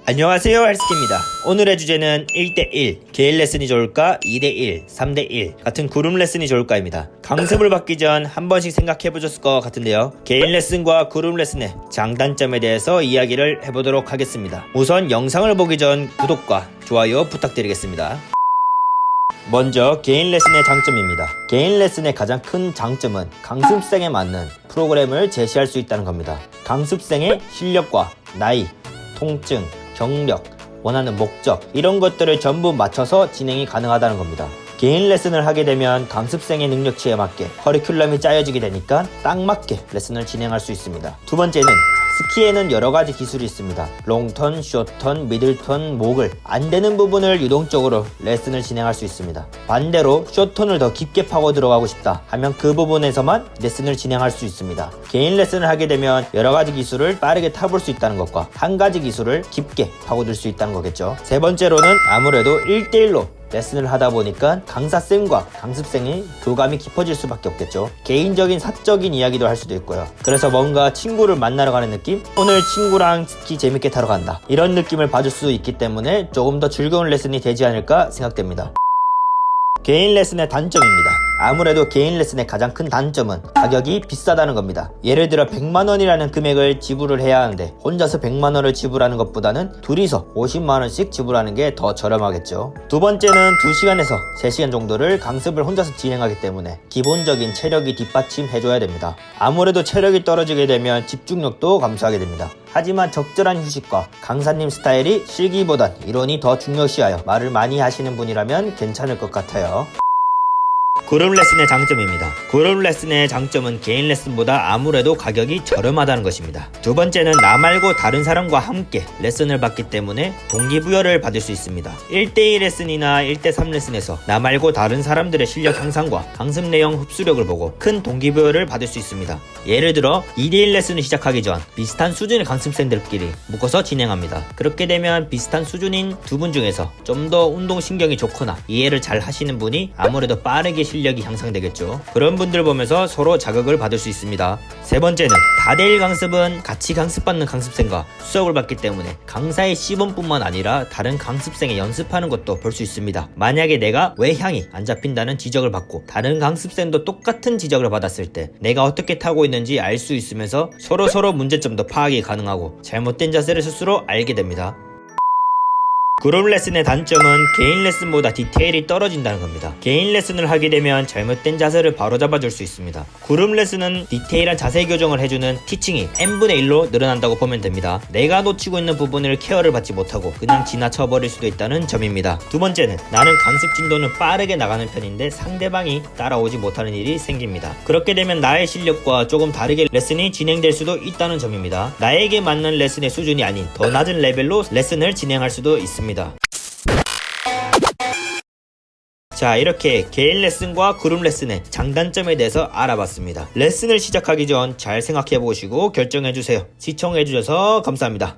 안녕하세요, 헬스키입니다. 오늘의 주제는 1대1 개인 레슨이 좋을까 2대1 3대1 같은 그룹 레슨이 좋을까입니다. 강습을 받기 전 한 번씩 생각해 보셨을 것 같은데요, 개인 레슨과 그룹 레슨의 장단점에 대해서 이야기를 해보도록 하겠습니다. 우선 영상을 보기 전 구독과 좋아요 부탁드리겠습니다. 먼저 개인 레슨의 장점입니다. 개인 레슨의 가장 큰 장점은 강습생에 맞는 프로그램을 제시할 수 있다는 겁니다. 강습생의 실력과 나이, 통증, 경력, 원하는 목적, 이런 것들을 전부 맞춰서 진행이 가능하다는 겁니다. 개인 레슨을 하게 되면 강습생의 능력치에 맞게 커리큘럼이 짜여지게 되니까 딱 맞게 레슨을 진행할 수 있습니다. 두 번째는 스키에는 여러가지 기술이 있습니다. 롱턴, 숏턴, 미들턴, 모글, 안되는 부분을 유동적으로 레슨을 진행할 수 있습니다. 반대로 숏턴을 더 깊게 파고 들어가고 싶다 하면 그 부분에서만 레슨을 진행할 수 있습니다. 개인 레슨을 하게 되면 여러가지 기술을 빠르게 타볼 수 있다는 것과 한 가지 기술을 깊게 파고들 수 있다는 거겠죠. 세 번째로는 아무래도 1대1로 레슨을 하다 보니까 강사쌤과 강습생이 교감이 깊어질 수밖에 없겠죠. 개인적인 사적인 이야기도 할 수도 있고요. 그래서 뭔가 친구를 만나러 가는 느낌? 오늘 친구랑 스키 재밌게 타러 간다, 이런 느낌을 받을 수 있기 때문에 조금 더 즐거운 레슨이 되지 않을까 생각됩니다. 개인 레슨의 단점입니다. 아무래도 개인 레슨의 가장 큰 단점은 가격이 비싸다는 겁니다. 예를 들어 100만원이라는 금액을 지불을 해야 하는데 혼자서 100만원을 지불하는 것보다는 둘이서 50만원씩 지불하는 게 더 저렴하겠죠. 두 번째는 2시간에서 3시간 정도를 강습을 혼자서 진행하기 때문에 기본적인 체력이 뒷받침해줘야 됩니다. 아무래도 체력이 떨어지게 되면 집중력도 감소하게 됩니다. 하지만 적절한 휴식과 강사님 스타일이 실기보단 이론이 더 중요시하여 말을 많이 하시는 분이라면 괜찮을 것 같아요. 그룹 레슨의 장점입니다. 그룹 레슨의 장점은 개인 레슨보다 아무래도 가격이 저렴하다는 것입니다. 두 번째는 나 말고 다른 사람과 함께 레슨을 받기 때문에 동기부여를 받을 수 있습니다. 1대2 레슨이나 1대3 레슨에서 나 말고 다른 사람들의 실력 향상과 강습 내용 흡수력을 보고 큰 동기부여를 받을 수 있습니다. 예를 들어 2대1 레슨을 시작하기 전 비슷한 수준의 강습생들끼리 묶어서 진행합니다. 그렇게 되면 비슷한 수준인 두 분 중에서 좀 더 운동신경이 좋거나 이해를 잘 하시는 분이 아무래도 빠르게 실력이 향상되겠죠. 그런 분들 보면서 서로 자극을 받을 수 있습니다. 세 번째는 다대일 강습은 같이 강습받는 강습생과 수업을 받기 때문에 강사의 시범뿐만 아니라 다른 강습생의 연습하는 것도 볼 수 있습니다. 만약에 내가 외향이 안 잡힌다는 지적을 받고 다른 강습생도 똑같은 지적을 받았을 때 내가 어떻게 타고 있는지 알 수 있으면서 서로 문제점도 파악이 가능하고 잘못된 자세를 스스로 알게 됩니다. 그룹 레슨의 단점은 개인 레슨보다 디테일이 떨어진다는 겁니다. 개인 레슨을 하게 되면 잘못된 자세를 바로잡아 줄 수 있습니다. 그룹 레슨은 디테일한 자세 교정을 해주는 티칭이 n분의 1로 늘어난다고 보면 됩니다. 내가 놓치고 있는 부분을 케어를 받지 못하고 그냥 지나쳐 버릴 수도 있다는 점입니다. 두 번째는 나는 강습 진도는 빠르게 나가는 편인데 상대방이 따라오지 못하는 일이 생깁니다. 그렇게 되면 나의 실력과 조금 다르게 레슨이 진행될 수도 있다는 점입니다. 나에게 맞는 레슨의 수준이 아닌 더 낮은 레벨로 레슨을 진행할 수도 있습니다. 자, 이렇게 개인 레슨과 그룹 레슨의 장단점에 대해서 알아봤습니다. 레슨을 시작하기 전 잘 생각해 보시고 결정해 주세요. 시청해 주셔서 감사합니다.